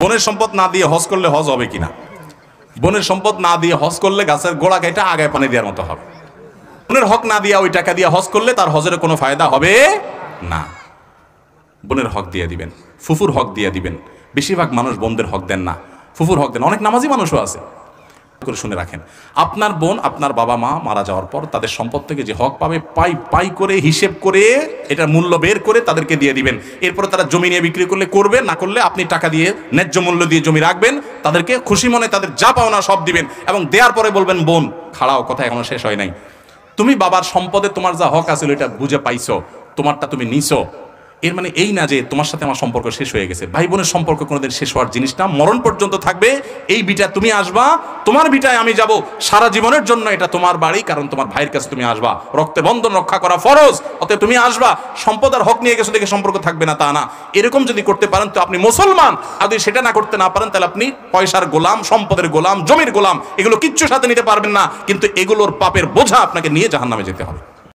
বনের সম্পদ না দিয়ে হজ করলে হজ হবে কিনা? বনের সম্পদ না দিয়ে হজ করলে গাছের গোড়া কেটে আগায় পানি দেওয়ার মতো হবে। বনের হক না দিয়ে ওই টাকা দিয়ে হজ করলে তার হজের কোনো ফায়দা হবে না। বোনের হক দিয়ে দিবেন, ফুফুর হক দিয়ে দিবেন। বেশিরভাগ মানুষ বোনদের হক দেন না, ফুফুর হক দেন। অনেক নামাজি মানুষও আছে। করে শুনে রাখেন, আপনার বোন আপনার বাবা মা মারা যাওয়ার পর তাদের সম্পদ থেকে যে হক পাবে পাই পাই করে হিসেব করে এটার মূল্য বের করে তাদেরকে দিয়ে দিবেন। এরপরে তারা জমি নিয়ে বিক্রি করলে করবে, না করলে আপনি টাকা দিয়ে ন্যায্য মূল্য দিয়ে জমি রাখবেন, তাদেরকে খুশি মনে তাদের যা পাওনা সব দিবেন এবং দেওয়ার পরে বলবেন, বোন খাড়াও, কথা এখনো শেষ হয় নাই, তুমি বাবার সম্পদে তোমার যা হক আছে এটা বুঝে পাইছো, তোমারটা তুমি নিছো। এর মানে এই না যে তোমার সাথে আমার সম্পর্ক শেষ হয়ে গেছে। ভাই বোনের সম্পর্ক কোনোদিন শেষ হওয়ার জিনিস না, মরণ পর্যন্ত থাকবে। এই বিটা তুমি আসবা, তোমার বিটায় আমি যাব, সারা জীবনের জন্য এটা তোমার বাড়ি, কারণ তোমার ভাইয়ের কাছে তুমি আসবা, রক্তের বন্ধন রক্ষা করা ফরজ, অতএব তুমি আসবা। সম্পদ আর হক নিয়ে গেছো দেখে সম্পর্ক থাকবে না তা না। এরকম যদি করতে পারেন তো আপনি মুসলমান, আর যদি সেটা না করতে না পারেন তাহলে আপনি পয়সার গোলাম, সম্পদের গোলাম, জমির গোলাম, এগুলো কিচ্ছু সাথে নিতে পারবেন না, কিন্তু এগুলোর পাপের বোঝা আপনাকে নিয়ে জাহান্নামে যেতে হবে।